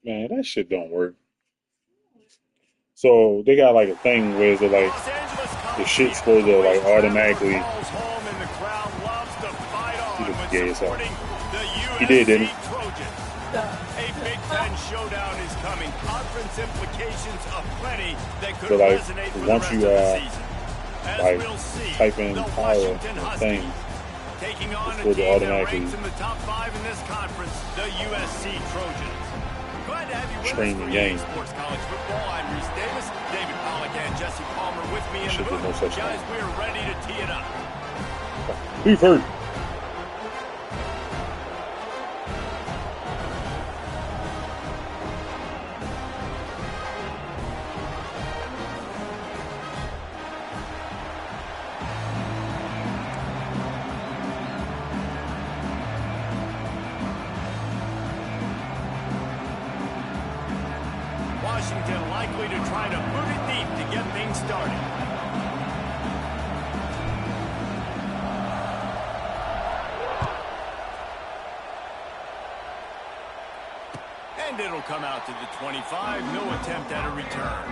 Man, that shit don't work. So they got like a thing where it's like Los Angeles the shit's Coliseum, supposed the to like racetrack where automatically. calls home and the crowd loves to fight He on just with gay as hell. supporting the He did, USC didn't he? Trojans. A Big Ten showdown is coming. Conference implications aplenty that could But like resonate for the once rest you of the season. As like we'll see, type in the power Washington and Huskies things, taking it's on a supposed to team that automatically ranks in the top 5 in this conference, the USC Trojans. Glad to have you with us stream for the EA game. Sports College Football. I'm Reese Davis, David Pollack, and Jesse Palmer with me That in the shit did booth. no such Guys, thing. we are ready to tee it up. We've heard. Washington likely to try to boot it deep to get things started. And it'll come out to the 25. No attempt at a return.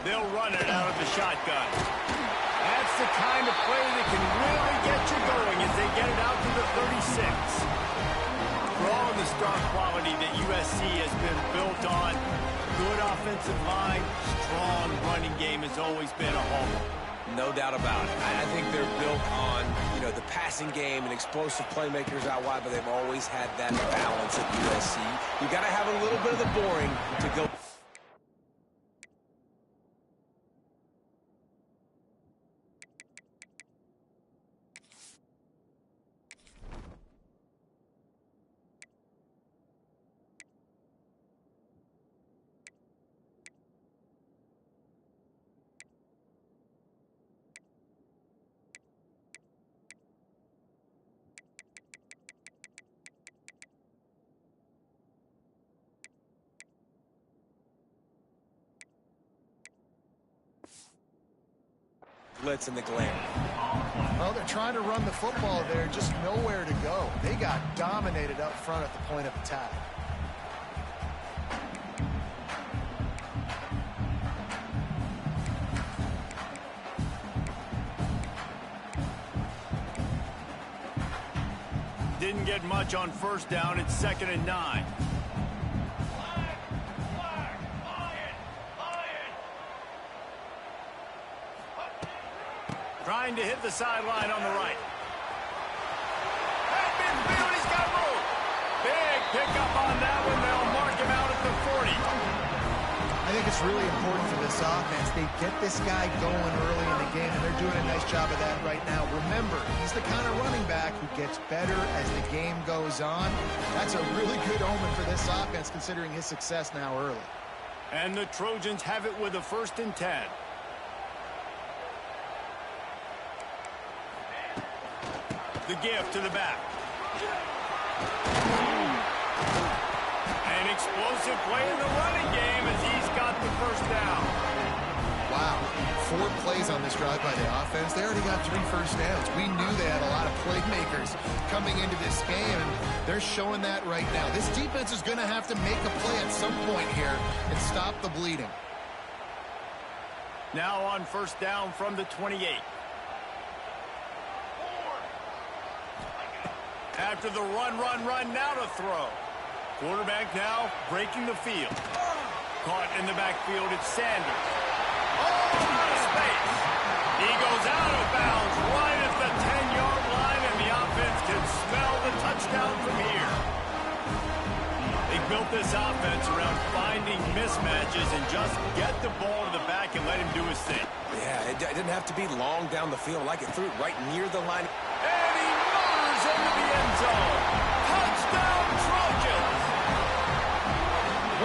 They'll run it out of the shotgun. That's the kind of play that can really get you going as they get it out to the 36. For all of the star quality that USC has been built on, good offensive line, strong running game has always been a hallmark. No doubt about it. I think they're built on, the passing game and explosive playmakers out wide, but they've always had that balance at USC. You got to have a little bit of the boring to go. Blitz in the glare. Well, they're trying to run the football there, just nowhere to go. They got dominated up front at the point of attack. Didn't get much on first down. It's 2nd and 9. Trying to hit the sideline on the right. At midfield, he's got room. Big pickup on that one. They'll mark him out at the 40. I think it's really important for this offense. They get this guy going early in the game, and they're doing a nice job of that right now. Remember, he's the kind of running back who gets better as the game goes on. That's a really good omen for this offense, considering his success now early. And the Trojans have it with a 1st and 10. The give to the back. An explosive play in the running game as he's got the 1st down. Wow. 4 plays on this drive by the offense. They already got 3 first downs. We knew they had a lot of playmakers coming into this game, and they're showing that right now. This defense is going to have to make a play at some point here and stop the bleeding. Now on 1st down from the 28. After the run, now to throw. Quarterback now breaking the field. Caught in the backfield, it's Sanders. Oh, out of space. He goes out of bounds right at the 10-yard line, and the offense can smell the touchdown from here. They built this offense around finding mismatches and just get the ball to the back and let him do his thing. Yeah, it didn't have to be long down the field. Like it threw it right near the line. And he motors into the end zone. Touchdown, Trojans!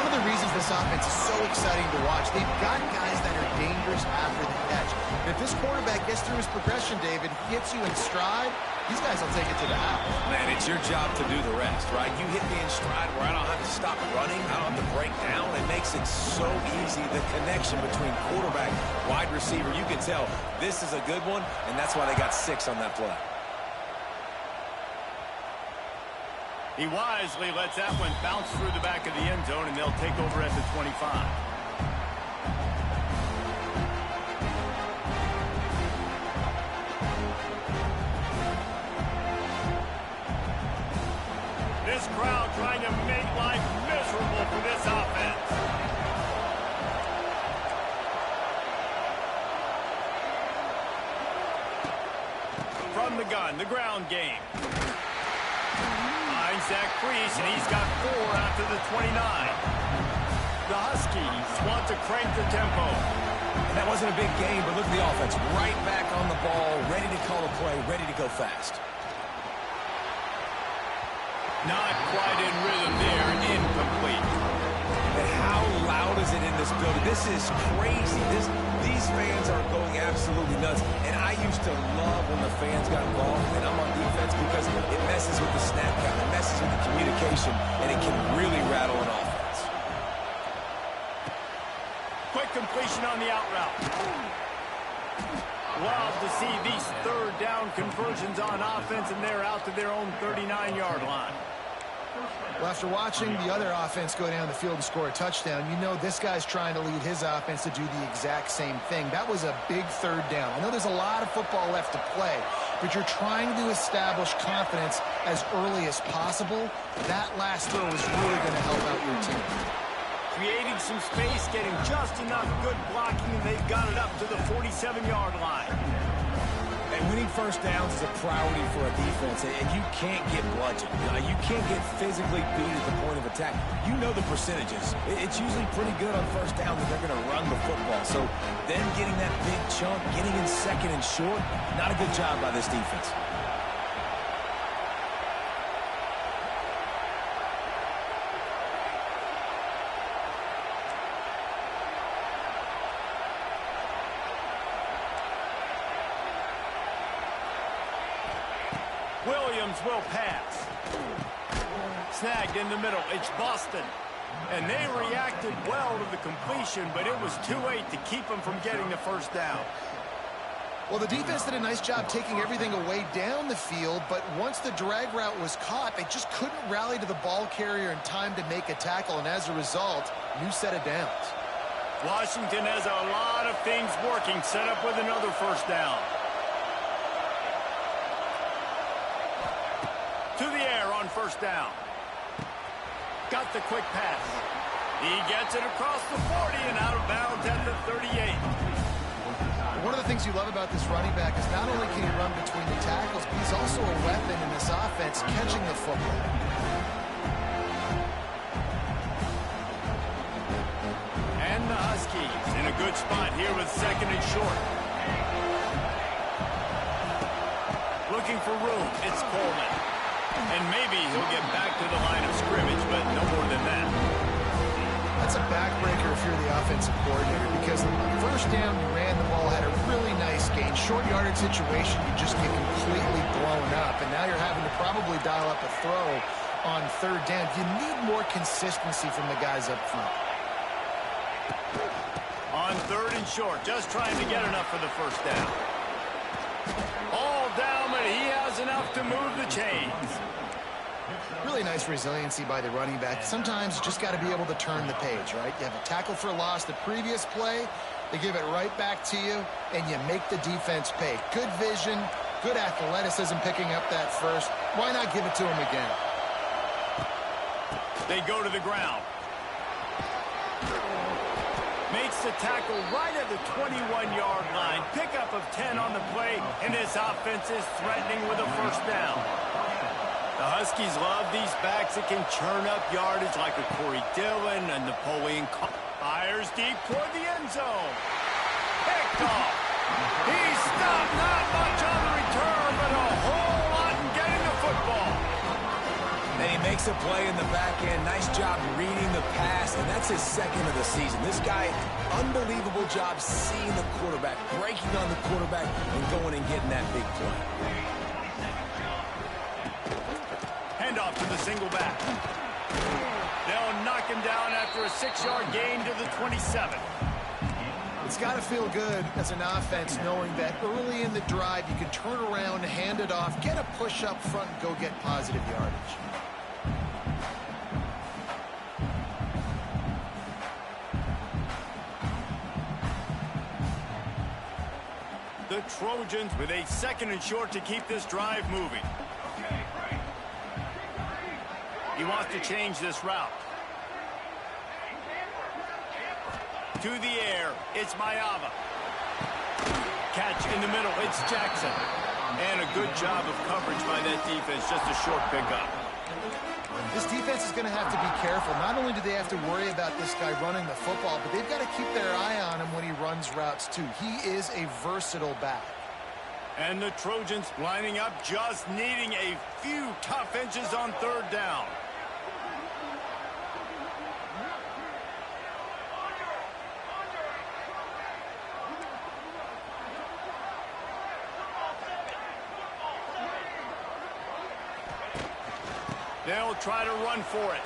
One of the reasons this offense is so exciting to watch, they've got guys that are dangerous after the catch. And if this quarterback gets through his progression, David, hits you in stride, these guys will take it to the house. Man, it's your job to do the rest, right? You hit me in stride where I don't have to stop running. I don't have to break down. It makes it so easy. The connection between quarterback, wide receiver, you can tell this is a good one, and that's why they got 6 on that play. He wisely lets that one bounce through the back of the end zone, and they'll take over at the 25. This crowd trying to make life miserable for this offense. From the gun, the ground game. Finds that crease, and he's got 4 out to the 29. The Huskies want to crank the tempo. And that wasn't a big game, but look at the offense. Right back on the ball, ready to call a play, ready to go fast. Not quite in rhythm there, incomplete. And how loud is it in this building? This is crazy. These fans are going absolutely nuts. And I used to love when the fans got involved, and I'm on defense, because it messes with the snap count, it messes with the communication, and it can really rattle an offense. Quick completion on the out route. Love to see these third down conversions on offense, and they're out to their own 39-yard line. Well, after watching the other offense go down the field and score a touchdown, you know this guy's trying to lead his offense to do the exact same thing. That was a big third down. I know there's a lot of football left to play, but you're trying to establish confidence as early as possible. That last throw is really going to help out your team. Creating some space, getting just enough good blocking, and they've got it up to the 47-yard line. And winning first downs is a priority for a defense, and you can't get bludgeoned. You can't get physically beat at the point of attack. You know the percentages. It's usually pretty good on first down that they're going to run the football. So then getting that big chunk, getting in second and short, not a good job by this defense. Williams will pass. Snagged in the middle. It's Boston. And they reacted well to the completion, but it was too late to keep them from getting the first down. Well, the defense did a nice job taking everything away down the field, but once the drag route was caught, they just couldn't rally to the ball carrier in time to make a tackle, and as a result, new set of downs. Washington has a lot of things working, set up with another first down. To the air on first down. Got the quick pass. He gets it across the 40 and out of bounds at the 38. One of the things you love about this running back is not only can he run between the tackles, but he's also a weapon in this offense catching the football. And the Huskies in a good spot here with second and short. Looking for room. It's Coleman. And maybe he'll get back to the line of scrimmage, but no more than that. That's a backbreaker if you're the offensive coordinator, because the first down you ran the ball, had a really nice gain. Short yardage situation, you just get completely blown up, and now you're having to probably dial up a throw on third down. You need more consistency from the guys up front. On third and short, just trying to get enough for the first down. All down, but he has enough to move the chains. Really nice resiliency by the running back. Sometimes you just got to be able to turn the page, right? You have a tackle for loss the previous play, they give it right back to you, and you make the defense pay. Good vision, good athleticism picking up that first. Why not give it to him again? They go to the ground. Makes the tackle right at the 21-yard line. Pickup of 10 on the play, and this offense is threatening with a first down. The Huskies love these backs that can churn up yardage like a Corey Dillon and Napoleon. Fires deep toward the end zone. Picked off. He stopped, not much on the return, but a whole lot in getting the football. They makes a play in the back end. Nice job reading the pass, and that's his second of the season. This guy, unbelievable job seeing the quarterback, breaking on the quarterback, and going and getting that big play. Handoff to the single back. They'll knock him down after a 6-yard gain to the 27. It's got to feel good as an offense knowing that early in the drive you can turn around, hand it off, get a push up front, and go get positive yardage. The Trojans with a 2nd and short to keep this drive moving. He wants to change this route. To the air, it's Mayava. Catch in the middle, it's Jackson. And a good job of coverage by that defense, just a short pickup. This defense is going to have to be careful. Not only do they have to worry about this guy running the football, but they've got to keep their eye on him when he runs routes too. He is a versatile back. And the Trojans lining up, just needing a few tough inches on 3rd down. They'll try to run for it.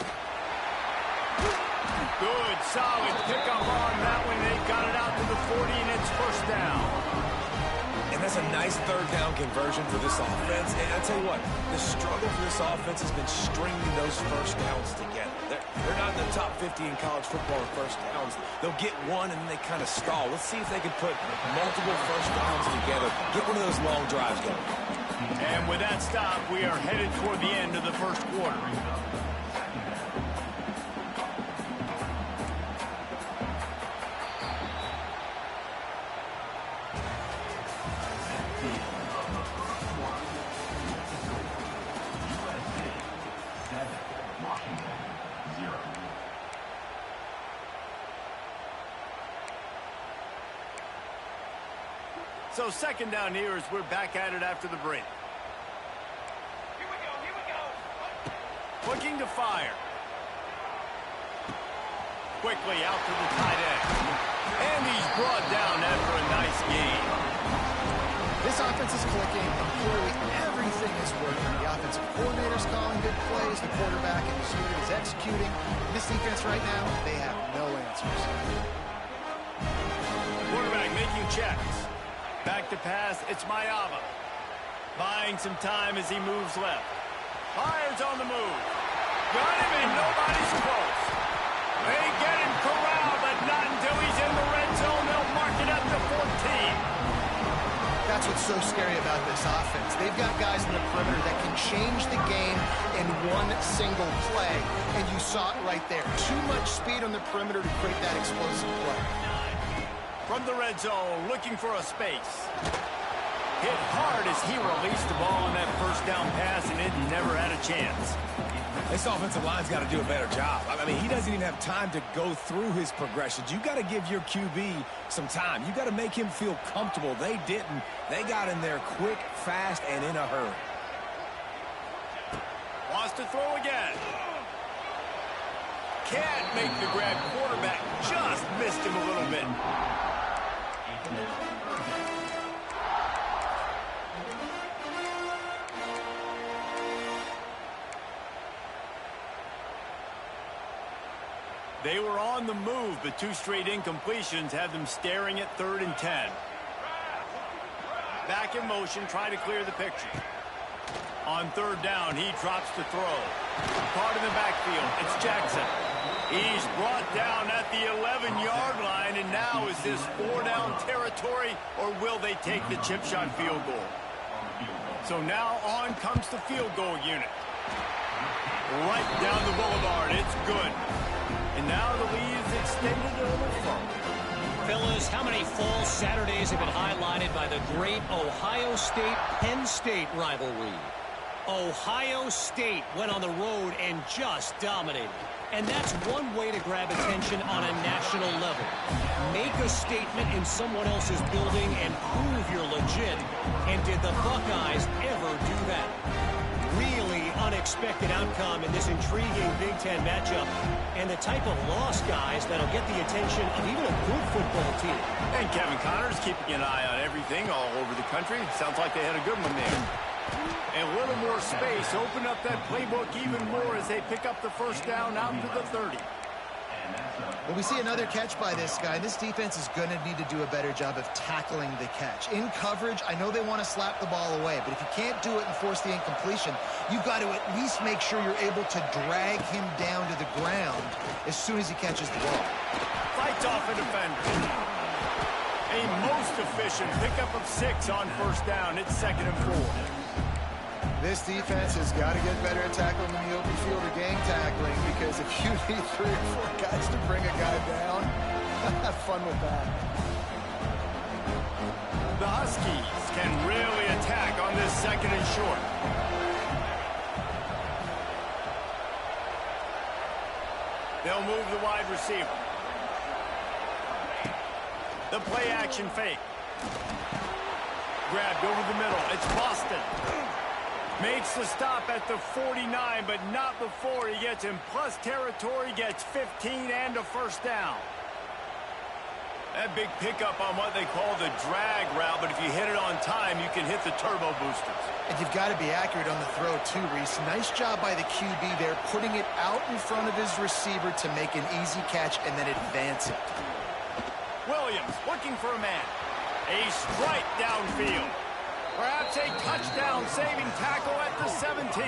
Good, solid pickup on that one. They got it out to the 40, and it's 1st down. And that's a nice 3rd down conversion for this offense. And I'll tell you what, the struggle for this offense has been stringing those 1st downs together. They're not in the top 50 in college football in 1st downs. They'll get one, and then they kind of stall. Let's see if they can put multiple 1st downs together. Get one of those long drives going. And with that stop, we are headed toward the end of the 1st quarter. So 2nd down here as we're back at it after the break. Here we go. Looking to fire. Quickly out to the tight end. And he's brought down after a nice gain. This offense is clicking, and clearly everything is working. The offensive coordinator's calling good plays. The quarterback in this unit is executing. This defense right now, they have no answers. Quarterback making checks. Back to pass, it's Mayava. Buying some time as he moves left. Fires on the move. Got him, and nobody's close. They get him corralled, but not until he's in the red zone. They'll mark it up to 14. That's what's so scary about this offense. They've got guys in the perimeter that can change the game in one single play, and you saw it right there. Too much speed on the perimeter to create that explosive play. From the red zone, looking for a space. Hit hard as he released the ball on that 1st down pass, and it never had a chance. This offensive line's got to do a better job. I mean, he doesn't even have time to go through his progressions. You got to give your QB some time. You got to make him feel comfortable. They didn't. They got in there quick, fast, and in a hurry. Wants to throw again. Can't make the grab. Quarterback just missed him a little bit. They were on the move, but 2 straight incompletions have them staring at 3rd and 10. Back in motion, try to clear the picture. On 3rd down, he drops to throw. Caught in the backfield, it's Jackson. He's brought down at the 11-yard line, and now is this 4-down territory, or will they take the chip shot field goal? So now on comes the field goal unit. Right down the boulevard, it's good. And now the lead is extended a little further. Fellas, how many fall Saturdays have been highlighted by the great Ohio State-Penn State rivalry? Ohio State went on the road and just dominated. And that's one way to grab attention on a national level. Make a statement in someone else's building and prove you're legit. And did the Buckeyes ever do that? Really unexpected outcome in this intriguing Big Ten matchup, and the type of loss, guys, that'll get the attention of even a good football team. And Kevin Connors keeping an eye on everything all over the country. Sounds like they had a good one there. And a little more space. Open up that playbook even more as they pick up the first down out to the 30. Well, we see another catch by this guy. This defense is going to need to do a better job of tackling the catch. In coverage, I know they want to slap the ball away, but if you can't do it and force the incompletion, you've got to at least make sure you're able to drag him down to the ground as soon as he catches the ball. Fights off a defender. A most efficient pickup of 6 on first down. It's 2nd and 4. This defense has got to get better at tackling in the open field or gang tackling, because if you need 3 or 4 guys to bring a guy down, have fun with that. The Huskies can really attack on this 2nd and short. They'll move the wide receiver. The play action fake. Grabbed over the middle. It's Boston. Makes the stop at the 49, but not before he gets in plus territory, gets 15 and a first down. That big pickup on what they call the drag route, but if you hit it on time, you can hit the turbo boosters. And you've got to be accurate on the throw too, Reese. Nice job by the QB there, putting it out in front of his receiver to make an easy catch and then advance it. Williams looking for a man. A strike downfield. Perhaps a touchdown-saving tackle at the 17.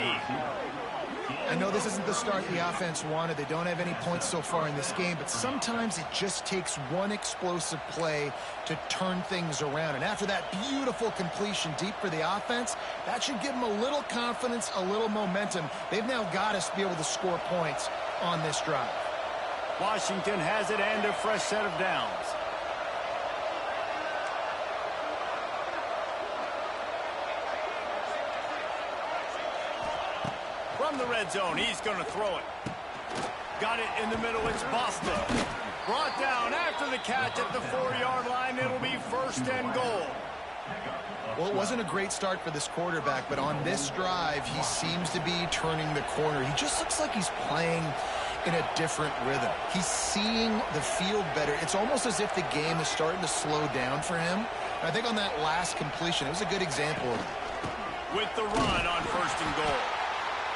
I know this isn't the start the offense wanted. They don't have any points so far in this game, but sometimes it just takes one explosive play to turn things around. And after that beautiful completion deep for the offense, that should give them a little confidence, a little momentum. They've now got us to be able to score points on this drive. Washington has it and a fresh set of downs. From the red zone, he's going to throw it. Got it in the middle, it's Boston. Brought down after the catch at the 4-yard line. It'll be 1st and goal. Well, it wasn't a great start for this quarterback, but on this drive, he seems to be turning the corner. He just looks like he's playing in a different rhythm. He's seeing the field better. It's almost as if the game is starting to slow down for him. And I think on that last completion, it was a good example of it. With the run on 1st and goal.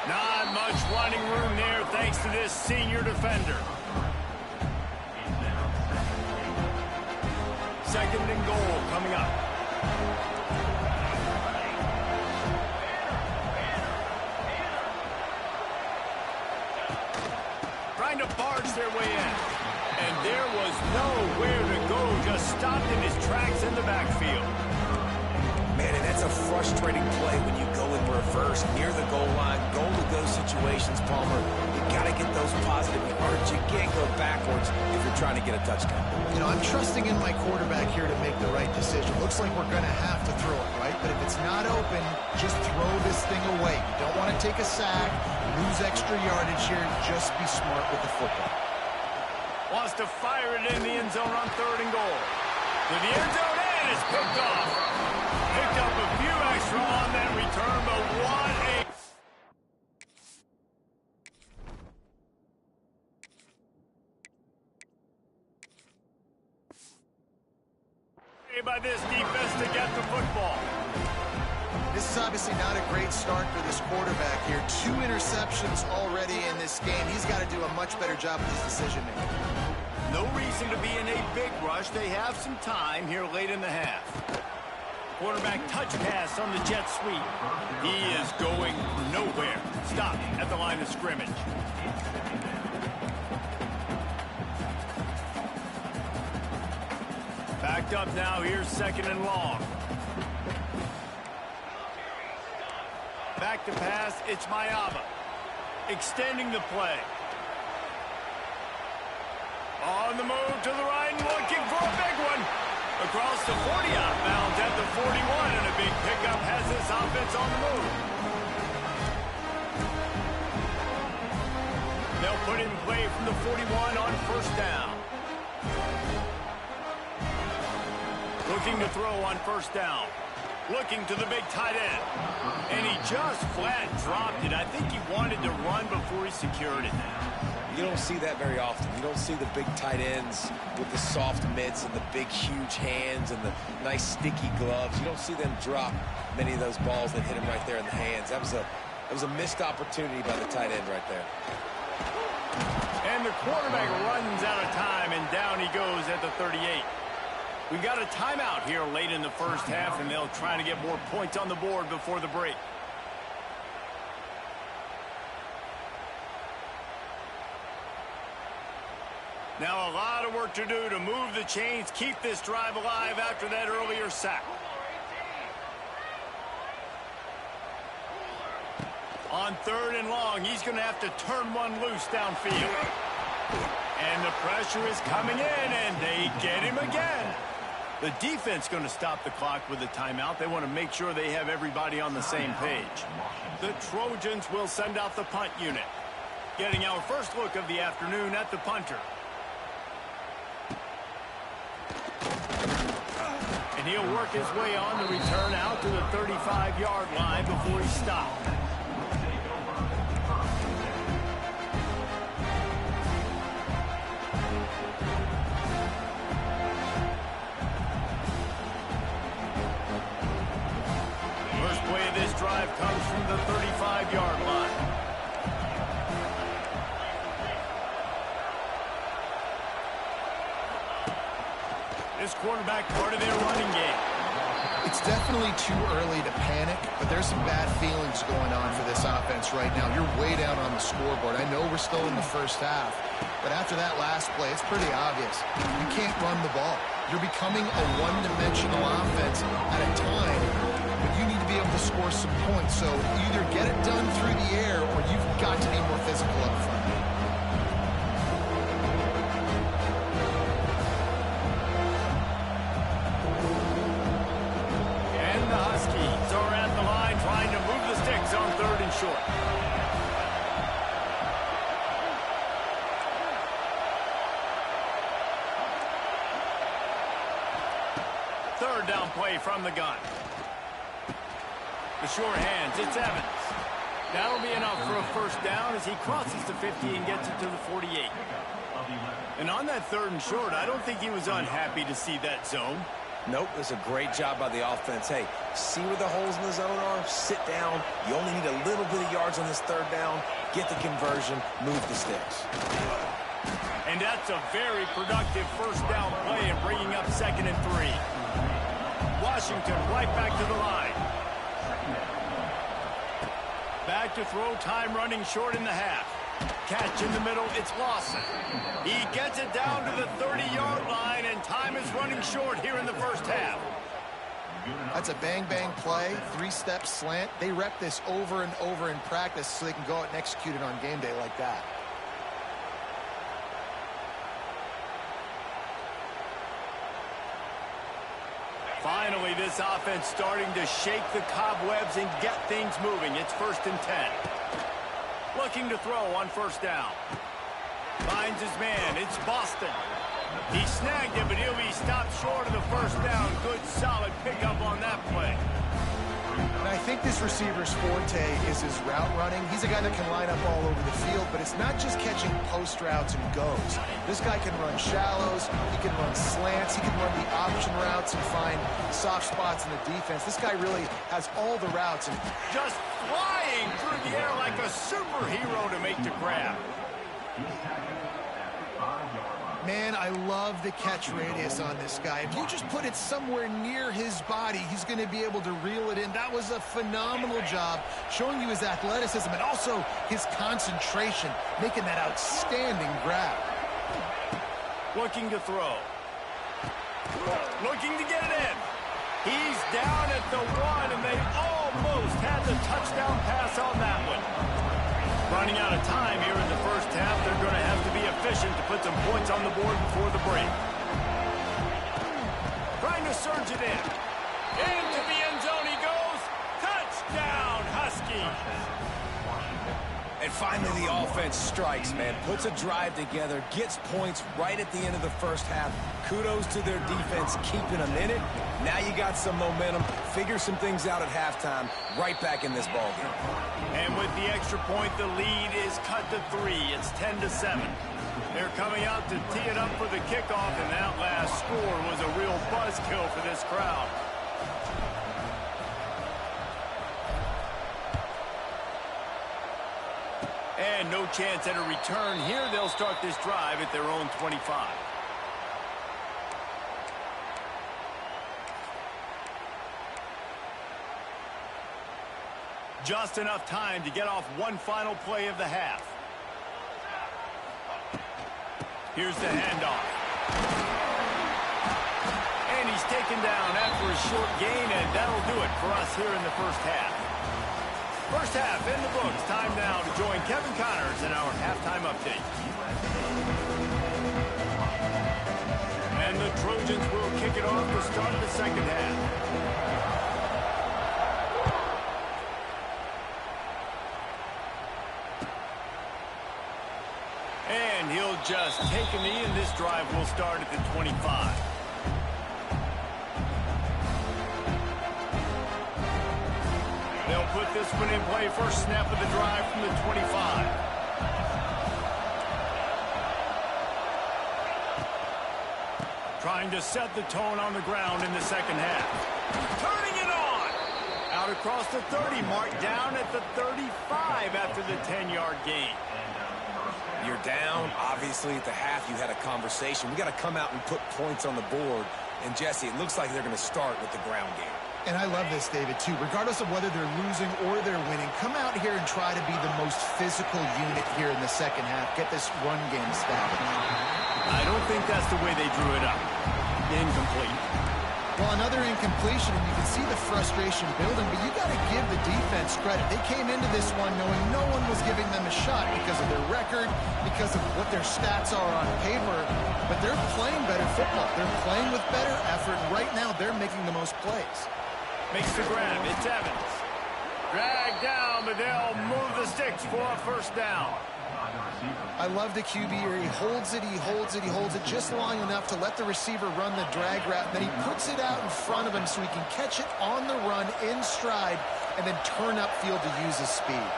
Not much running room there thanks to this senior defender. 2nd and goal coming up. Trying to barge their way in. And there was nowhere to go. Just stopped in his tracks in the backfield. Man, and that's a frustrating play when you go in reverse near the goal line. Goal-to-go situations, Palmer. You got to get those positive yards. You can't go backwards if you're trying to get a touchdown. You know, I'm trusting in my quarterback here to make the right decision. Looks like we're going to have to throw it, right? But if it's not open, just throw this thing away. You don't want to take a sack, lose extra yardage here. Just be smart with the football. Wants to fire it in the end zone on 3rd and goal. To the end zone, and it's picked off. Picked up a few extra on that return, but what a by this defense to get the football. This is obviously not a great start for this quarterback here. 2 interceptions already in this game. He's got to do a much better job with his decision-making. No reason to be in a big rush. They have some time here late in the half. Quarterback touch pass on the jet sweep. He is going nowhere. Stop at the line of scrimmage. Backed up now. Here's 2nd and long. Back to pass. It's Mayaba. Extending the play. On the move to the right and looking for a big one. Across the 40 outbounds at the 41, and a big pickup has this offense on the move. They'll put it in play from the 41 on 1st down. Looking to throw on 1st down. Looking to the big tight end. And he just flat dropped it. I think he wanted to run before he secured it. You don't see that very often. You don't see the big tight ends with the soft mitts and the big, huge hands and the nice, sticky gloves. You don't see them drop many of those balls that hit him right there in the hands. That was a missed opportunity by the tight end right there. And the quarterback runs out of time, and down he goes at the 38. We got a timeout here late in the first half, and they'll try to get more points on the board before the break. Now a lot of work to do to move the chains, keep this drive alive after that earlier sack. On 3rd and long, he's going to have to turn one loose downfield. And the pressure is coming in, and they get him again. The defense going to stop the clock with a timeout. They want to make sure they have everybody on the same page. The Trojans will send out the punt unit. Getting our first look of the afternoon at the punter. And he'll work his way on the return out to the 35-yard line before he stopped. First play of this drive comes from the 35-yard line. This quarterback part of their running game. It's definitely too early to panic, but there's some bad feelings going on for this offense right now. You're way down on the scoreboard. I know we're still in the first half, but after that last play, it's pretty obvious. You can't run the ball. You're becoming a one-dimensional offense at a time when you need to be able to score some points. So either get it done through the air or you've got to be more physical up front. On 3rd and short. Third down play from the gun. The short hands, it's Evans. That'll be enough for a first down as he crosses the 50 and gets it to the 48. And on that 3rd and short, I don't think he was unhappy to see that zone. Nope, it was a great job by the offense. Hey, see where the holes in the zone are? Sit down. You only need a little bit of yards on this 3rd down. Get the conversion. Move the sticks. And that's a very productive first down play and bringing up 2nd and 3. Washington right back to the line. Back to throw, time running short in the half. Catch in the middle, it's Lawson. He gets it down to the 30-yard line, and time is running short here in the first half. That's a bang-bang play, 3-step slant. They rep this over and over in practice so they can go out and execute it on game day like that. Finally, this offense starting to shake the cobwebs and get things moving. It's 1st and 10. Looking to throw on 1st down. Finds his man. It's Boston. He snagged it, but he'll be stopped short of the 1st down. Good, solid pickup on that play. And I think this receiver's forte is his route running. He's a guy that can line up all over the field, but it's not just catching post routes and goes. This guy can run shallows, he can run slants, he can run the option routes and find soft spots in the defense. This guy really has all the routes. And just flying through the air like a superhero to make the grab. Man, I love the catch radius on this guy. If you just put it somewhere near his body, he's going to be able to reel it in. That was a phenomenal job, showing you his athleticism and also his concentration, making that outstanding grab. Looking to throw. Looking to get it in. He's down at the 1, and they almost had the touchdown pass on that one. Running out of time here in the first half. They're going to have to be efficient to put some points on the board before the break. Trying to surge it in. Into the end zone he goes. Touchdown, Huskies. And And finally, the offense strikes, man. Puts a drive together, gets points right at the end of the first half. Kudos to their defense keeping them in it. Now you got some momentum. Figure some things out at halftime. Right back in this ballgame. And with the extra point, the lead is cut to 3. It's 10-7. They're coming out to tee it up for the kickoff, and that last score was a real buzzkill for this crowd. And no chance at a return here. They'll start this drive at their own 25. Just enough time to get off one final play of the half. Here's the handoff. And he's taken down after a short gain, and that'll do it for us here in the first half. First half in the books. Time now to join Kevin Connors in our halftime update. And the Trojans will kick it off to start the second half. And he'll just take a knee, and this drive will start at the 25. They'll put this one in play. First snap of the drive from the 25. Trying to set the tone on the ground in the second half. Turning it on! Out across the 30, marked down at the 35 after the 10-yard gain. You're down. Obviously, at the half, you had a conversation. We got to come out and put points on the board. And, Jesse, it looks like they're going to start with the ground game. And I love this, David, too. Regardless of whether they're losing or they're winning, come out here and try to be the most physical unit here in the second half. Get this run game established. I don't think that's the way they drew it up. Incomplete. Well, another incompletion, and you can see the frustration building, but you got to give the defense credit. They came into this one knowing no one was giving them a shot because of their record, because of what their stats are on paper, but they're playing better football. They're playing with better effort, and right now they're making the most plays. Makes the grab. It's Evans. Dragged down, but they'll move the sticks for a first down. I love the QB here. He holds it, he holds it, he holds it just long enough to let the receiver run the drag route. And then he puts it out in front of him so he can catch it on the run in stride and then turn upfield to use his speed.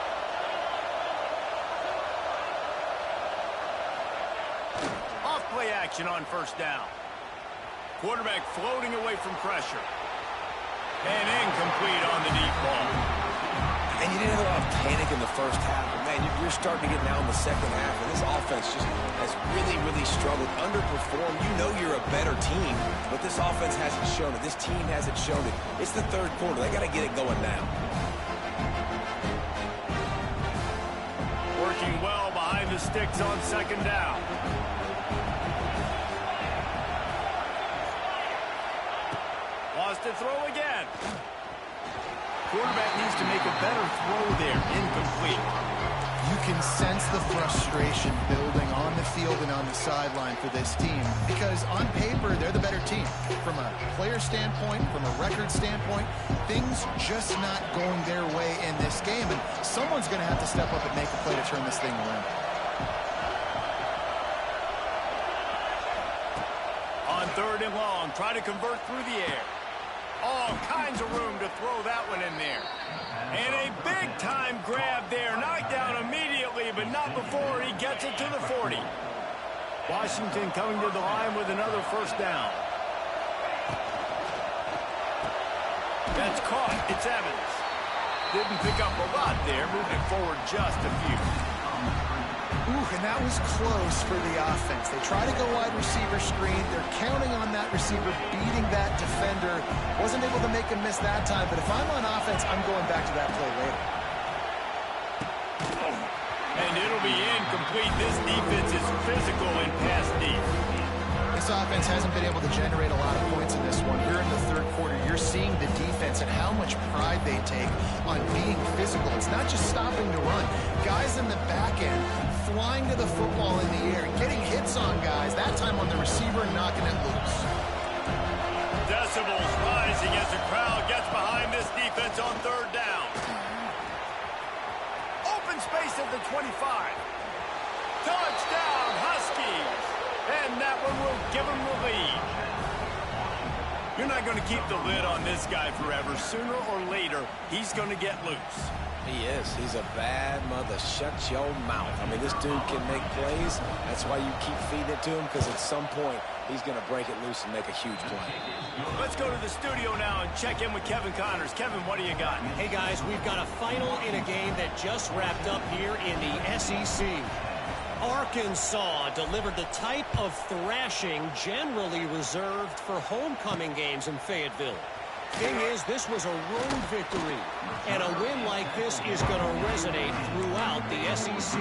Off play action on first down. Quarterback floating away from pressure. And incomplete on the deep ball. And you didn't have a lot of panic in the first half, but, man, you're starting to get now in the second half, and this offense just has really, really struggled, underperformed. You know you're a better team, but this offense hasn't shown it. This team hasn't shown it. It's the third quarter. They got to get it going now. Working well behind the sticks on second down. Wants to throw again. Quarterback needs to make a better throw there. Incomplete. You can sense the frustration building on the field and on the sideline for this team because on paper, they're the better team. From a player standpoint, from a record standpoint, things just not going their way in this game, and someone's going to have to step up and make a play to turn this thing around. On third and long, try to convert through the air. All kinds of room to throw that one in there. And a big-time grab there. Knocked down immediately, but not before he gets it to the 40. Washington coming to the line with another first down. That's caught. It's Evans. Didn't pick up a lot there. Moved it forward just a few. Ooh, and that was close for the offense. They try to go wide receiver screen. They're counting on that receiver beating that defender. Wasn't able to make him miss that time, but if I'm on offense, I'm going back to that play later. And it'll be incomplete. This defense is physical and pass deep. This offense hasn't been able to generate a lot of points in this one. Here in the third quarter, you're seeing the defense and how much pride they take on being physical. It's not just stopping the run. Guys in the back end flying to the football in the air, getting hits on guys, that time on the receiver, knocking it loose. Decibels rising as the crowd gets behind this defense on third down. Open space at the 25. Touchdown, Huskies! And that one will give them the lead. You're not going to keep the lid on this guy forever. Sooner or later, he's going to get loose. He is. He's a bad mother. Shut your mouth. I mean, this dude can make plays. That's why you keep feeding it to him, because at some point, he's going to break it loose and make a huge play. Let's go to the studio now and check in with Kevin Connors. Kevin, what do you got? Hey, guys, we've got a final in a game that just wrapped up here in the SEC. Arkansas delivered the type of thrashing generally reserved for homecoming games in Fayetteville. Thing is, this was a road victory, and a win like this is going to resonate throughout the SEC.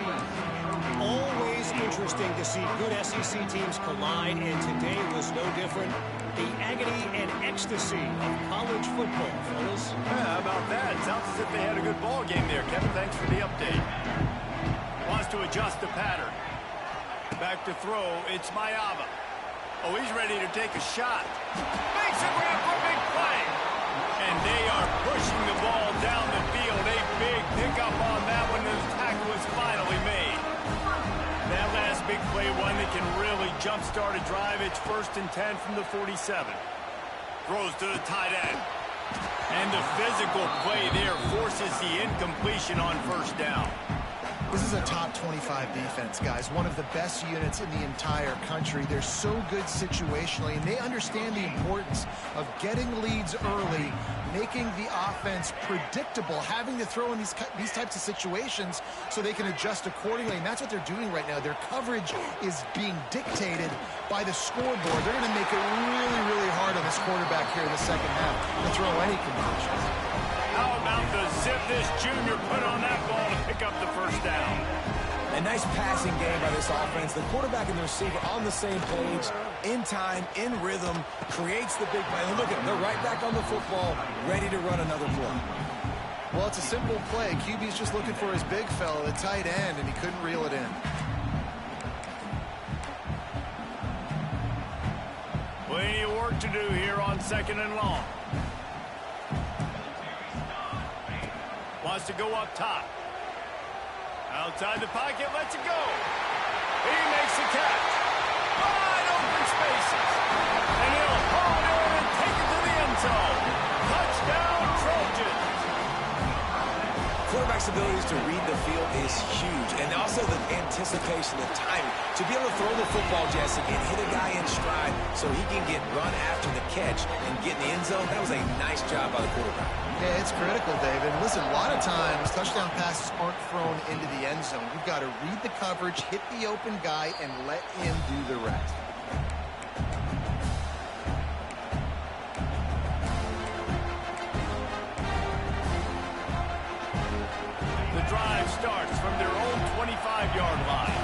Always interesting to see good SEC teams collide, and today was no different. The agony and ecstasy of college football, fellas. Yeah, how about that? Sounds as if they had a good ball game there. Kevin, thanks for the update. Wants to adjust the pattern. Back to throw. It's Mayava. Oh, he's ready to take a shot. Makes a grab for a big play. And they are pushing the ball down the field. A big pickup on that one. The tackle was finally made. That last big play, one that can really jumpstart a drive. It's 1st and 10 from the 47. Throws to the tight end. And the physical play there forces the incompletion on 1st down. This is a top 25 defense, guys. One of the best units in the entire country. They're so good situationally, and they understand the importance of getting leads early, making the offense predictable, having to throw in these types of situations so they can adjust accordingly, and that's what they're doing right now. Their coverage is being dictated by the scoreboard. They're going to make it really, really hard on this quarterback here in the second half to throw any conversions. How about the zip this junior put on that ball to pick up the 1st down? A nice passing game by this offense. The quarterback and the receiver on the same page, in time, in rhythm, creates the big play. And look at them. They're right back on the football, ready to run another play. Well, it's a simple play. QB's just looking for his big fella, the tight end, and he couldn't reel it in. Plenty of work to do here on 2nd and long. Wants to go up top. Outside the pocket, lets it go. He makes the catch. Wide open spaces. And he'll haul it in and take it to the end zone. Touchdown, Trojans. Quarterback's abilities to read the field is huge. And also the anticipation, the timing. To be able to throw the football, Jesse, and hit a guy in stride so he can get run after the catch and get in the end zone, that was a nice job by the quarterback. Yeah, it's critical, David. Listen, a lot of times touchdown passes aren't thrown into the end zone. You've got to read the coverage, hit the open guy, and let him do the rest. The drive starts from their own 25-yard line.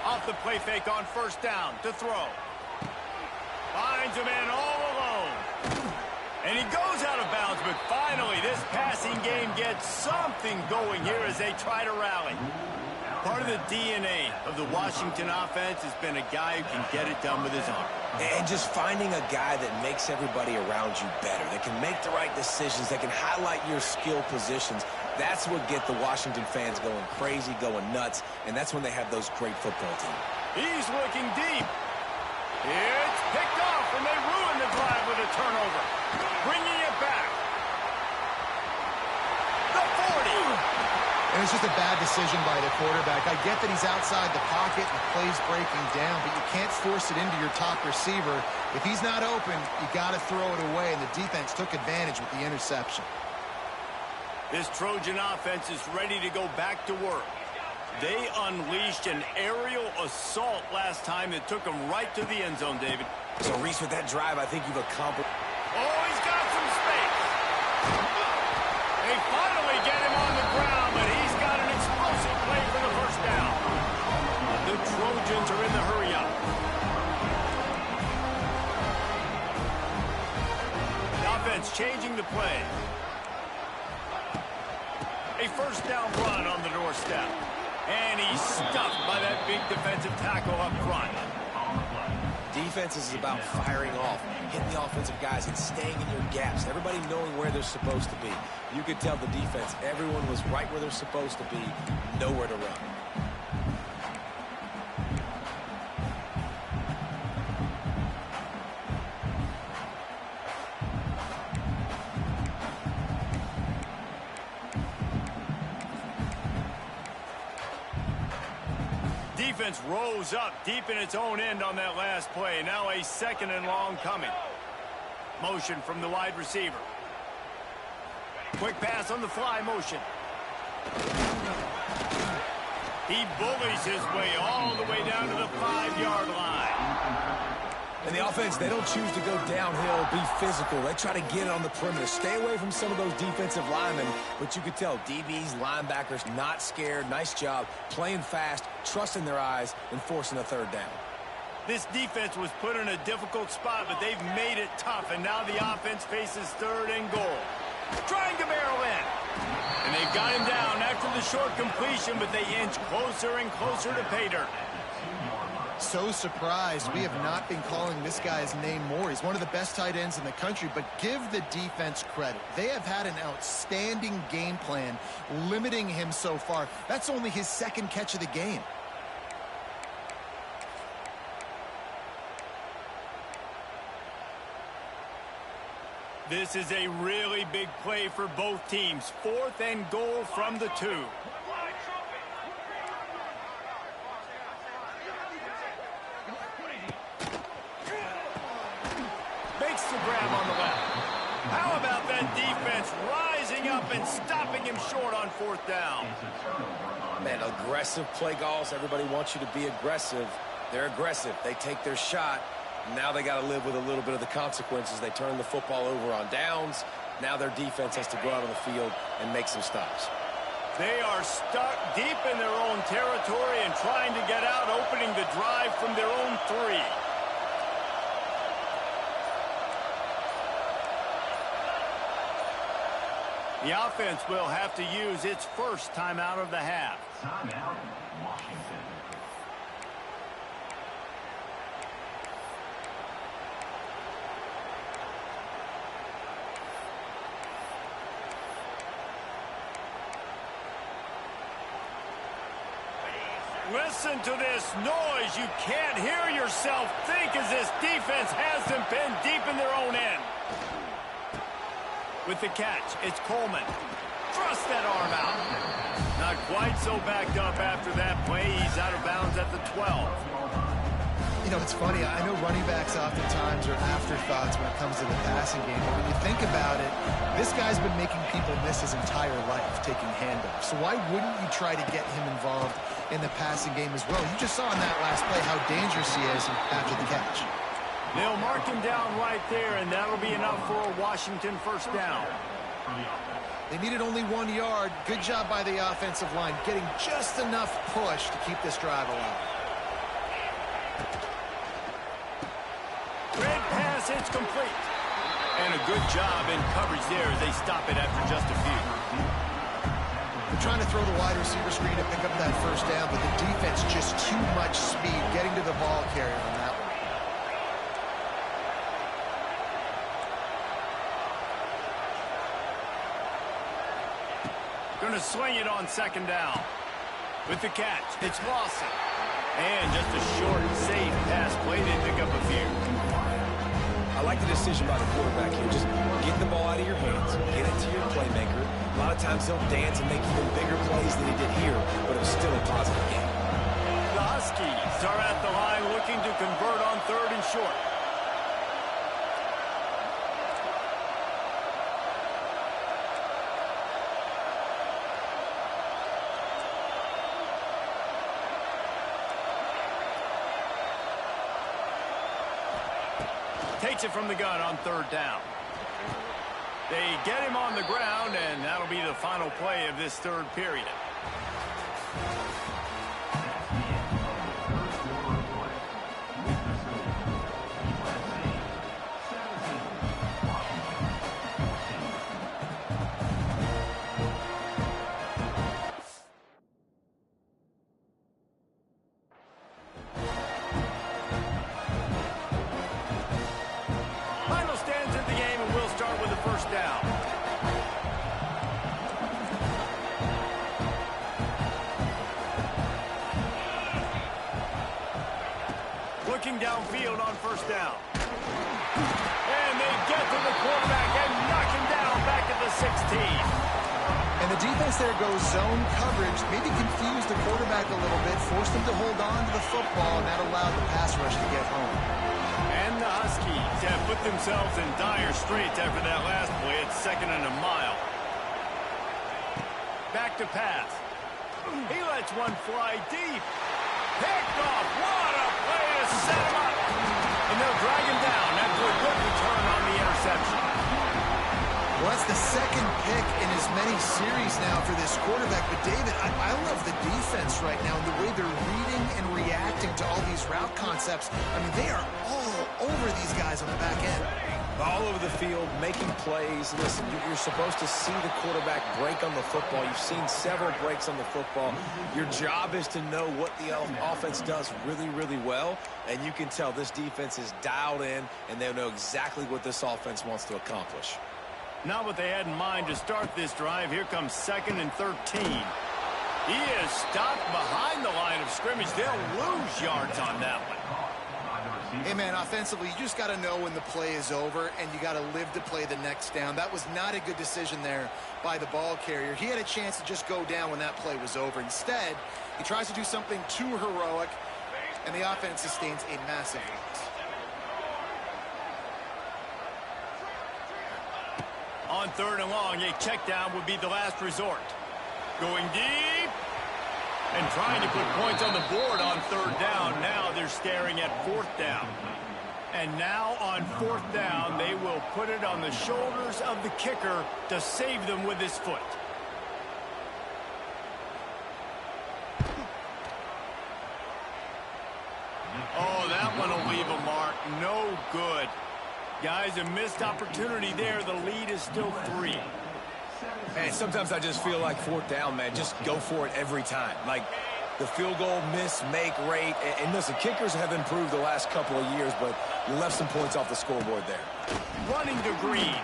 Off the play fake on 1st down to throw. Finds a man all alone. And he goes out of bounds, but finally this passing game gets something going here as they try to rally. Part of the DNA of the Washington offense has been a guy who can get it done with his arm. And just finding a guy that makes everybody around you better, that can make the right decisions, that can highlight your skill positions. That's what gets the Washington fans going crazy, going nuts, and that's when they have those great football teams. He's looking deep. It's picked off, and they ruin the drive with a turnover. Bringing it back. The 40. And it's just a bad decision by the quarterback. I get that he's outside the pocket and the play's breaking down, but you can't force it into your top receiver. If he's not open, you got to throw it away, and the defense took advantage with the interception. This Trojan offense is ready to go back to work. They unleashed an aerial assault last time that took them right to the end zone, David. So, Reese, with that drive, I think you've accomplished. Oh, he's got some space. They finally get him on the ground, but he's got an explosive play for the 1st down. The Trojans are in the hurry-up. The offense changing the play. A 1st down run on the doorstep. And he's stuffed by that big defensive tackle up front. Defense is about firing off, hitting the offensive guys and staying in your gaps. Everybody knowing where they're supposed to be. You could tell the defense, everyone was right where they're supposed to be, nowhere to run. Defense rose up deep in its own end on that last play. Now a second and long coming. Motion from the wide receiver. Quick pass on the fly motion. He bullies his way all the way down to the 5-yard line. And the offense, they don't choose to go downhill, be physical. They try to get it on the perimeter. Stay away from some of those defensive linemen. But you could tell DBs, linebackers, not scared. Nice job playing fast, trusting their eyes, and forcing a third down. This defense was put in a difficult spot, but they've made it tough. And now the offense faces third and goal. Trying to barrel in. And they've got him down after the short completion, but they inch closer and closer to pay dirt. So surprised we have not been calling this guy's name more. He's one of the best tight ends in the country, but give the defense credit. They have had an outstanding game plan limiting him so far. That's only his second catch of the game. This is a really big play for both teams. 4th and goal from the 2. Makes the grab on the left. How about that defense rising up and stopping him short on 4th down? Man, aggressive play calls. Everybody wants you to be aggressive. They're aggressive. They take their shot. Now they got to live with a little bit of the consequences. They turn the football over on downs. Now their defense has to go out on the field and make some stops. They are stuck deep in their own territory and trying to get out, opening the drive from their own 3. The offense will have to use its first timeout of the half. Timeout, Washington. Listen to this noise. You can't hear yourself think as this defense has them pinned deep in their own end. With the catch, it's Coleman. Thrust that arm out. Not quite so backed up after that play. He's out of bounds at the 12. You know, it's funny. I know running backs oftentimes are afterthoughts when it comes to the passing game. But when you think about it, this guy's been making people miss his entire life taking handoffs. So why wouldn't you try to get him involved in the passing game as well? You just saw in that last play how dangerous he is after the catch. They'll mark him down right there, and that'll be enough for a Washington first down. They needed only 1 yard. Good job by the offensive line, getting just enough push to keep this drive alive. Red pass, it's complete. And a good job in coverage there as they stop it after just a few. They're trying to throw the wide receiver screen to pick up that first down, but the defense just too much speed getting to the ball carrier on that one. Going to sling it on second down. With the catch, it's Lawson. And just a short, safe pass play. They pick up a few. I like the decision by the quarterback here. Just get the ball out of your hands, get it to your playmaker. A lot of times he'll dance and make even bigger plays than he did here, but it was still a positive game. The Huskies are at the line looking to convert on 3rd and short. Takes it from the gun on 3rd down. They get him on the ground, and that'll be the final play of this 3rd period. looking downfield on first down. And they get to the quarterback and knock him down back at the 16. And the defense there goes zone coverage, maybe confused the quarterback a little bit, forced him to hold on to the football, and that allowed the pass rush to get home. And the Huskies have put themselves in dire straits after that last play at 2nd and a mile. Back to pass. He lets one fly deep. Picked off. What a play to set him up. And they'll drag him down after a good return on the interception. Well, that's the second pick in as many series now for this quarterback. But, David, I love the defense right now and the way they're reading and reacting to all these route concepts. I mean, they are all over these guys on the back end. All over the field, making plays. Listen, you're supposed to see the quarterback break on the football. You've seen several breaks on the football. Your job is to know what the offense does really, really well. And you can tell this defense is dialed in, and they know exactly what this offense wants to accomplish. Not what they had in mind to start this drive. Here comes 2nd and 13. He is stopped behind the line of scrimmage. They'll lose yards on that one. Hey, man, offensively, you just got to know when the play is over, and you got to live to play the next down. That was not a good decision there by the ball carrier. He had a chance to just go down when that play was over. Instead, he tries to do something too heroic, and the offense sustains a massive loss. On 3rd and long, a check down would be the last resort. Going deep. And trying to put points on the board on 3rd down. Now they're staring at 4th down. And now on 4th down, they will put it on the shoulders of the kicker to save them with his foot. Oh, that one will leave a mark. No good. Guys, a missed opportunity there. The lead is still 3. And sometimes I just feel like 4th down, man, just go for it every time. Like the field goal miss-make rate. And listen, kickers have improved the last couple of years, but you left some points off the scoreboard there. Running to Green.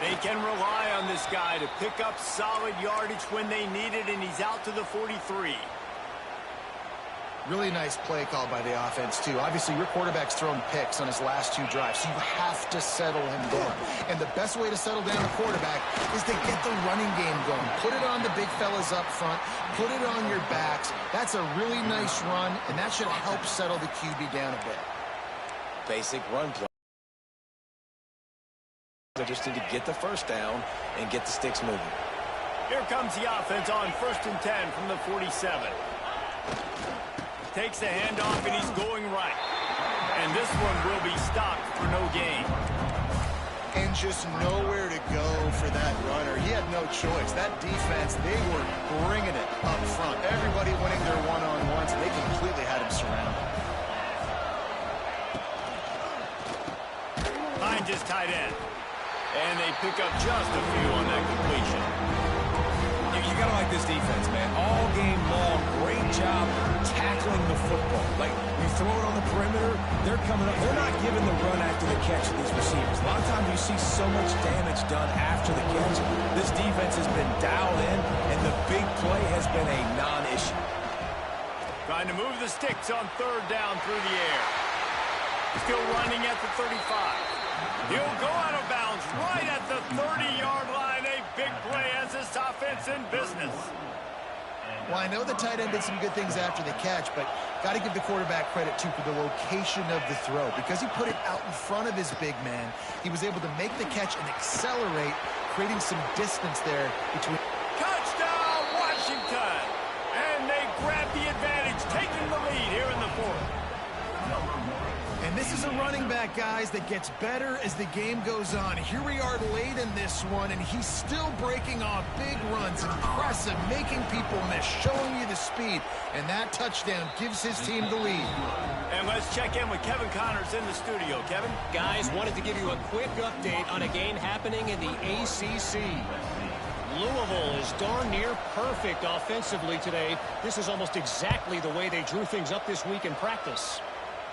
They can rely on this guy to pick up solid yardage when they need it, and he's out to the 43. Really nice play call by the offense, too. Obviously, your quarterback's thrown picks on his last 2 drives, so you have to settle him down. And the best way to settle down a quarterback is to get the running game going. Put it on the big fellas up front. Put it on your backs. That's a really nice run, and that should help settle the QB down a bit. Basic run play. They just need to get the first down and get the sticks moving. Here comes the offense on 1st and 10 from the 47. Takes the handoff, and he's going right. And this one will be stopped for no gain. And just nowhere to go for that runner. He had no choice. That defense, they were bringing it up front. Everybody winning their one-on-ones, and they completely had him surrounded. Behind his tight end. And they pick up just a few on that completion. You gotta like this defense, man. All game long, great job tackling the football. Like, you throw it on the perimeter, they're coming up. They're not giving the run after the catch to these receivers. A lot of times you see so much damage done after the catch. This defense has been dialed in, and the big play has been a non-issue. Trying to move the sticks on 3rd down through the air. Still running at the 35. He'll go out of bounds right at the 30-yard line. A big play as this offense in business. Well, I know the tight end did some good things after the catch, but got to give the quarterback credit, too, for the location of the throw. Because he put it out in front of his big man, he was able to make the catch and accelerate, creating some distance there between. Touchdown, Washington! And they grab the advantage, taking the lead here in the 4th. And this is a running back, guys, that gets better as the game goes on. Here we are late in this one, and he's still breaking off big runs. Impressive, making people miss, showing you the speed. And that touchdown gives his team the lead. And let's check in with Kevin Connors in the studio. Kevin? Guys, wanted to give you a quick update on a game happening in the ACC. Louisville is darn near perfect offensively today. This is almost exactly the way they drew things up this week in practice.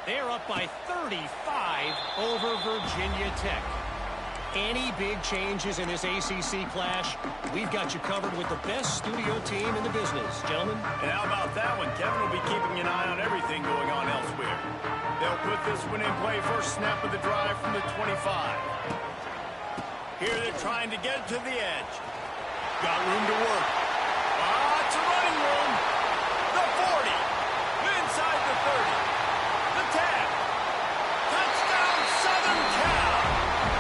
They're up by 35 over Virginia Tech. Any big changes in this ACC clash, we've got you covered with the best studio team in the business, gentlemen. And how about that one? Kevin will be keeping an eye on everything going on elsewhere. They'll put this one in play. First snap of the drive from the 25. Here they're trying to get to the edge. Got room to work. Lots of running room. The 40. Inside the 30. The 10. Touchdown, Southern Cal.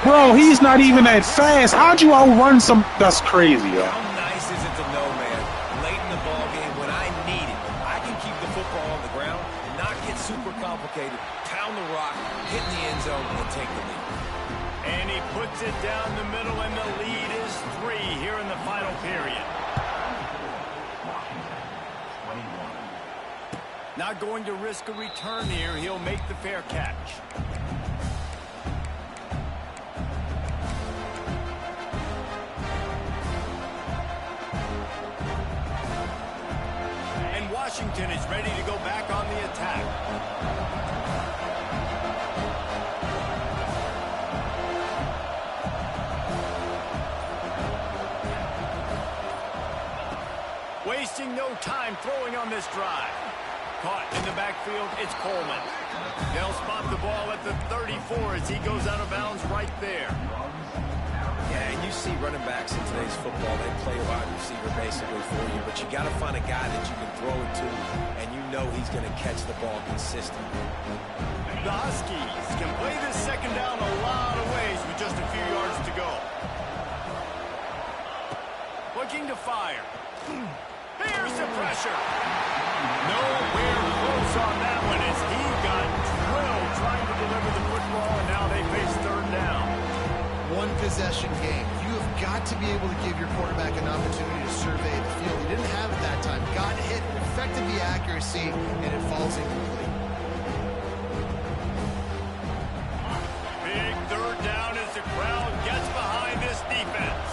Bro, he's not even that fast. How'd you outrun some? That's crazy, yo. How nice is it to know, man, late in the ball game when I need it, I can keep the football on the ground and not get super complicated, pound the rock, hit in the end zone, and take the lead. And he puts it down the middle, and the lead is 3 here in the final period. Not going to risk a return here. He'll make the fair catch. And Washington is ready to go back on the attack. Wasting no time throwing on this drive. Caught in the backfield, it's Coleman. They'll spot the ball at the 34 as he goes out of bounds right there. Yeah, and you see running backs in today's football, they play a wide receiver basically for you, but you got to find a guy that you can throw it to, and you know he's going to catch the ball consistently. The Huskies can play this second down a lot of ways with just a few yards to go. Looking to fire. Here's the pressure. Nowhere close on that one as he got drilled trying to deliver the football, and now they face third down. One possession game. You have got to be able to give your quarterback an opportunity to survey the field. He didn't have it that time. Got hit, affected the accuracy, and it falls incomplete. Big third down as the crowd gets behind this defense.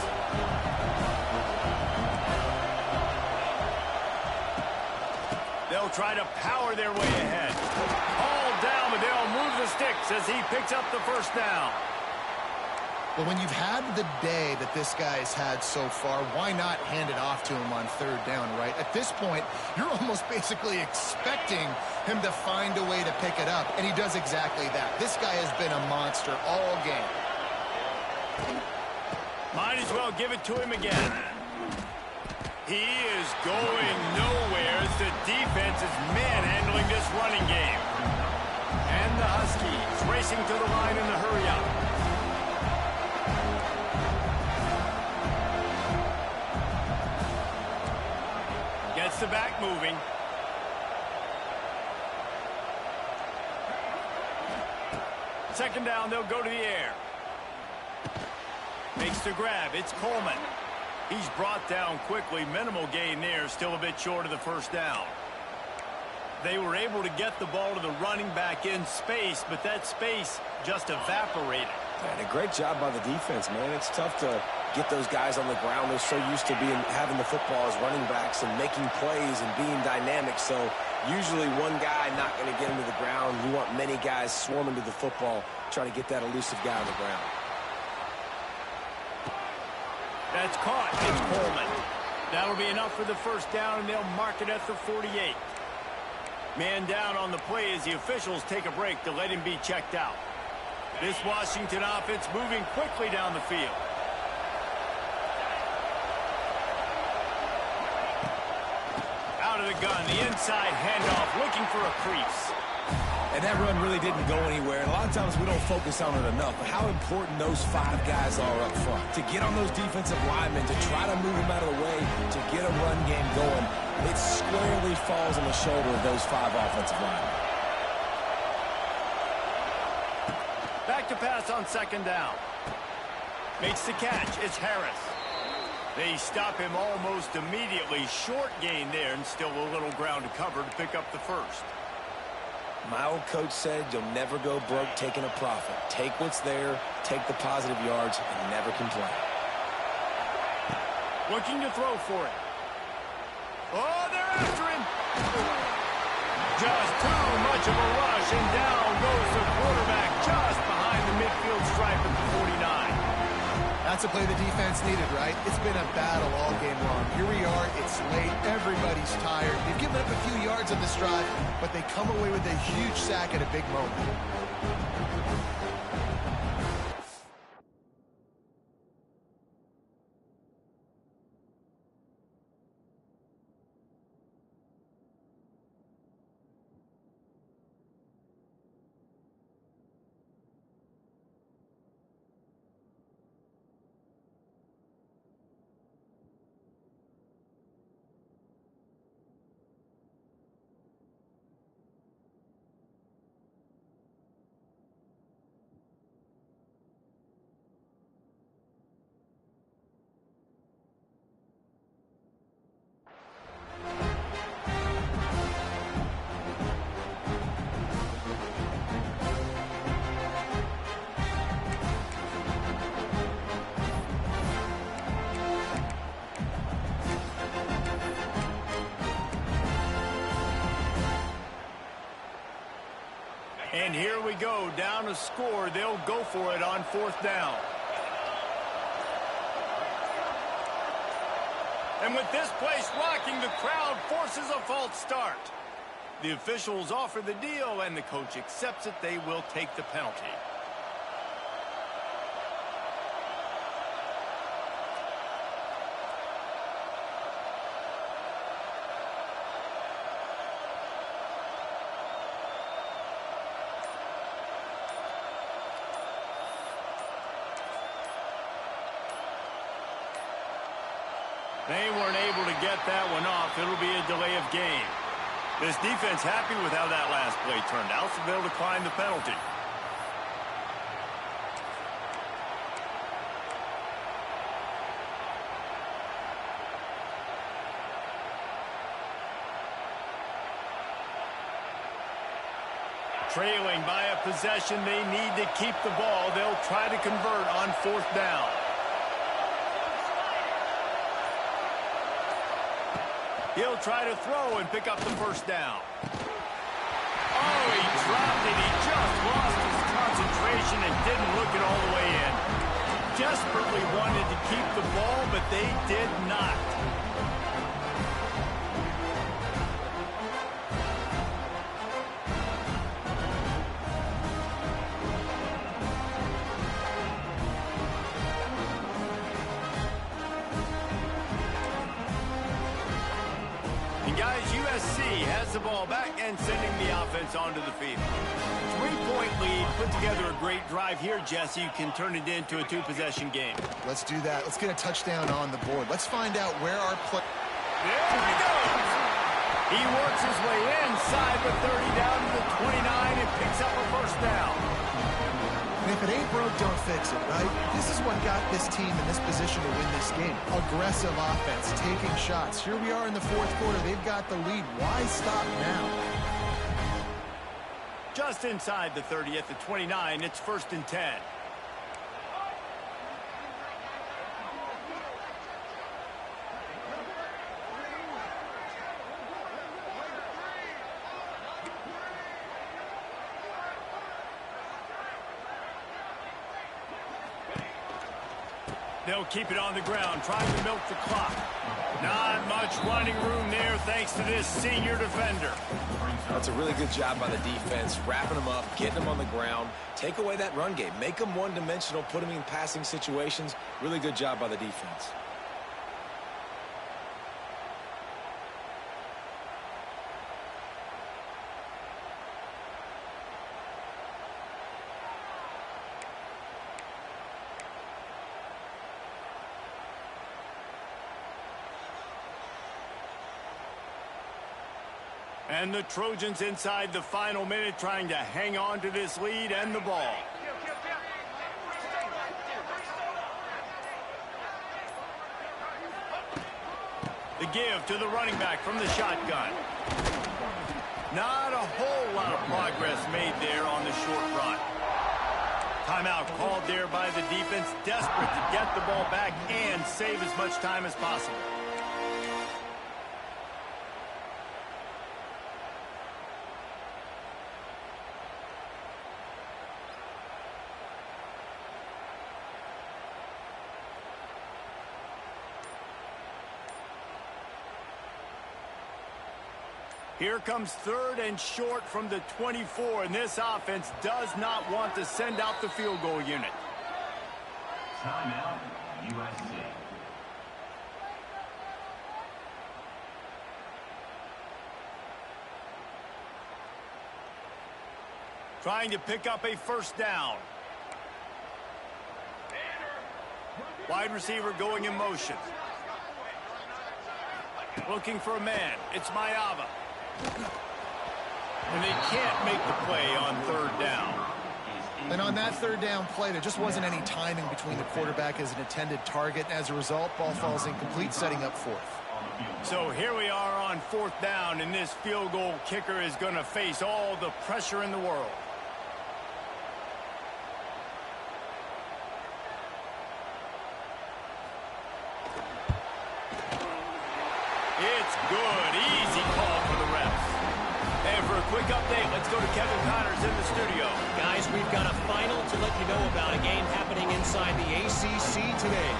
They'll try to power their way ahead. All down, but they'll move the sticks as he picks up the first down. But when you've had the day that this guy's had so far, why not hand it off to him on third down, right? At this point, you're almost basically expecting him to find a way to pick it up, and he does exactly that. This guy has been a monster all game. Might as well give it to him again. He is going nowhere as the defense is manhandling this running game. And the Huskies racing to the line in the hurry-up. Gets the back moving. Second down, they'll go to the air. Makes the grab. It's Coleman. He's brought down quickly. Minimal gain there. Still a bit short of the first down. They were able to get the ball to the running back in space, but that space just evaporated. And a great job by the defense, man. It's tough to get those guys on the ground. They're so used to having the football as running backs and making plays and being dynamic. So usually one guy not going to get him to the ground. You want many guys swarming to the football, trying to get that elusive guy on the ground. That's caught. It's Coleman. That'll be enough for the first down, and they'll mark it at the 48. Man down on the play as the officials take a break to let him be checked out. This Washington offense moving quickly down the field. Out of the gun, the inside handoff, looking for a crease. And that run really didn't go anywhere. And a lot of times we don't focus on it enough. But how important those 5 guys are up front. To get on those defensive linemen, to try to move them out of the way, to get a run game going, it squarely falls on the shoulder of those 5 offensive linemen. Back to pass on second down. Makes the catch. It's Harris. They stop him almost immediately. Short gain there, and still a little ground to cover to pick up the first. My old coach said you'll never go broke taking a profit. Take what's there, take the positive yards, and never complain. Looking to throw for it. Oh, they're after him. Just too much of a rush, and down goes the quarterback just behind the midfield stripe at the 49. That's a play the defense needed, right? It's been a battle all game long. Here we are, it's late, everybody's tired. They've given up a few yards on this drive, but they come away with a huge sack at a big moment. And here we go, down a score. They'll go for it on 4th down. And with this place rocking, the crowd forces a false start. The officials offer the deal, and the coach accepts it. They will take the penalty. They weren't able to get that one off. It'll be a delay of game. This defense happy with how that last play turned out, so they'll decline the penalty. Trailing by a possession, they need to keep the ball. They'll try to convert on 4th down. He'll try to throw and pick up the 1st down. Oh, he dropped it. He just lost his concentration and didn't look it all the way in. Desperately wanted to keep the ball, but they did not. Guys, USC has the ball back and sending the offense onto the field. 3-point lead, put together a great drive here, Jesse. You can turn it into a 2-possession game. Let's do that. Let's get a touchdown on the board. Let's find out where our play... There he goes! He works his way inside the 30 down to the 29 and picks up a 1st down. And if it ain't broke, don't fix it, right? This is what got this team in this position to win this game. Aggressive offense, taking shots. Here we are in the 4th quarter. They've got the lead. Why stop now? Just inside the 30 at the 29. It's 1st and 10. They'll keep it on the ground, trying to milk the clock. Not much running room there thanks to this senior defender. That's a really good job by the defense, wrapping them up, getting them on the ground. Take away that run game. Make them one-dimensional, put them in passing situations. Really good job by the defense. And the Trojans inside the final minute trying to hang on to this lead and the ball. The give to the running back from the shotgun. Not a whole lot of progress made there on the short run. Timeout called there by the defense, desperate to get the ball back and save as much time as possible. Here comes 3rd and short from the 24, and this offense does not want to send out the field goal unit. Timeout, USC. Trying to pick up a first down. Wide receiver going in motion. Looking for a man. It's Mayava. And they can't make the play on 3rd down. And on that 3rd down play, there just wasn't any timing between the quarterback as an intended target. As a result, ball falls incomplete, setting up 4th. So here we are on 4th down, and this field goal kicker is going to face all the pressure in the world. It's good. Easy call for the refs. And for a quick update, let's go to Kevin Connors in the studio. Guys, we've got a final to let you know about, a game happening inside the ACC today.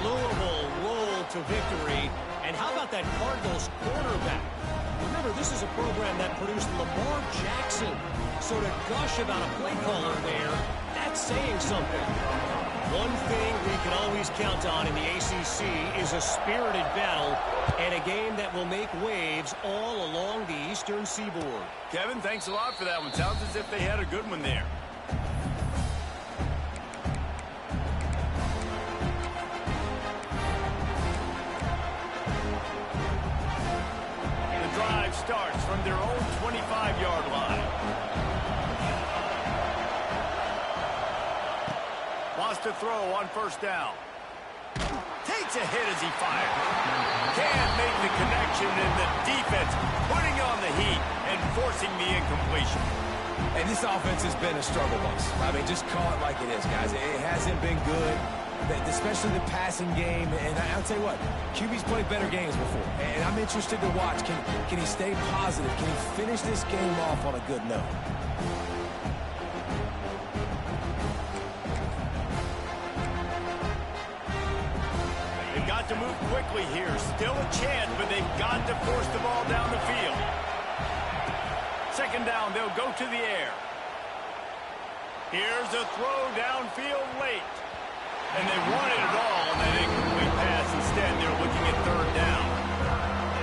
Louisville rolled to victory. And how about that Cardinals quarterback? Remember, this is a program that produced Lamar Jackson. So to gush about a play caller there, that's saying something. One thing we can always count on in the ACC is a spirited battle and a game that will make waves all along the Eastern Seaboard. Kevin, thanks a lot for that one. Sounds as if they had a good one there. The drive starts from their own 25-yard line. Wants to throw on first down. Takes a hit as he fires. Can't make the connection, and the defense putting on the heat and forcing the incompletion. And this offense has been a struggle bus. I mean, just call it like it is, guys. It hasn't been good, especially the passing game. And I'll tell you what, QB's played better games before. And I'm interested to watch. Can he stay positive? Can he finish this game off on a good note? To move quickly here. Still a chance, but they've got to force the ball down the field. 2nd down, they'll go to the air. Here's a throw downfield late. And they wanted it all on that incomplete pass. Instead, they're looking at 3rd down.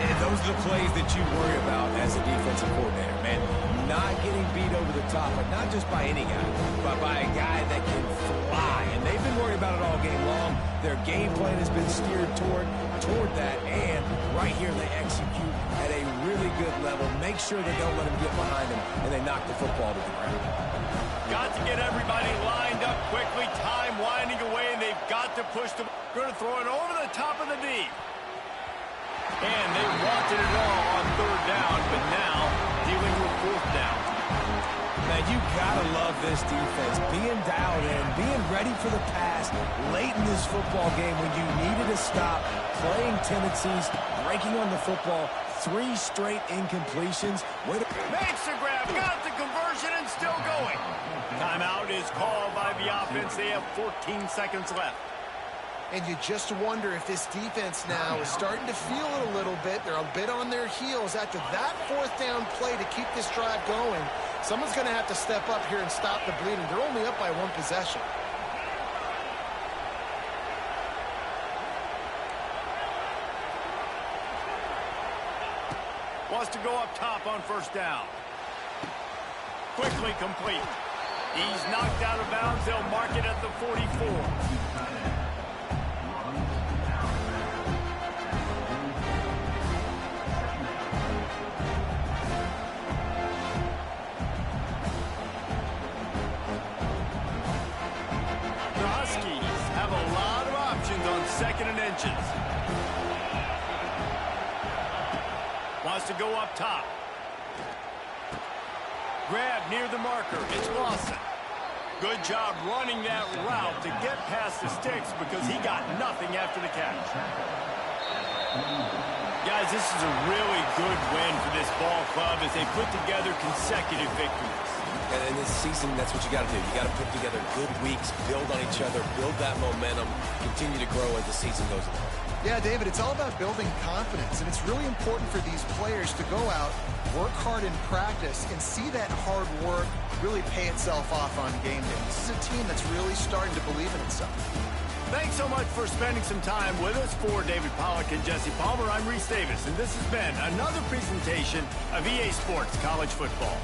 And those are the plays that you worry about as a defensive coordinator, man. Not getting beat over the top, but not just by any guy, but by a guy that can fly. And they've been worried about it all game long. Their game plan has been steered toward that, and right here they execute at a really good level. Make sure they don't let them get behind them, and they knock the football to the ground. Got to get everybody lined up quickly. Time winding away, and they've got to push the... Going to throw it over the top of the D. And they wanted it all on 3rd down, but now dealing with 4th down. Man, you gotta love this defense. Being dialed in, being ready for the pass late in this football game when you needed to stop, playing tendencies, breaking on the football, 3 straight incompletions. Makes the grab, got the conversion, and still going. Timeout is called by the offense. They have 14 seconds left. And you just wonder if this defense now is starting to feel it a little bit. They're a bit on their heels after that 4th down play to keep this drive going. Someone's going to have to step up here and stop the bleeding. They're only up by 1 possession. Wants to go up top on 1st down. Quickly complete. He's knocked out of bounds. They'll mark it at the 44. Wants to go up top. Grab near the marker. It's Lawson. Good job running that route to get past the sticks because he got nothing after the catch. Guys, this is a really good win for this ball club as they put together consecutive victories. And in this season, that's what you got to do. You got to put together good weeks, build on each other, build that momentum, continue to grow as the season goes along. Yeah, David, it's all about building confidence, and it's really important for these players to go out, work hard in practice, and see that hard work really pay itself off on game day. This is a team that's really starting to believe in itself. Thanks so much for spending some time with us. For David Pollack and Jesse Palmer, I'm Reese Davis, and this has been another presentation of EA Sports College Football.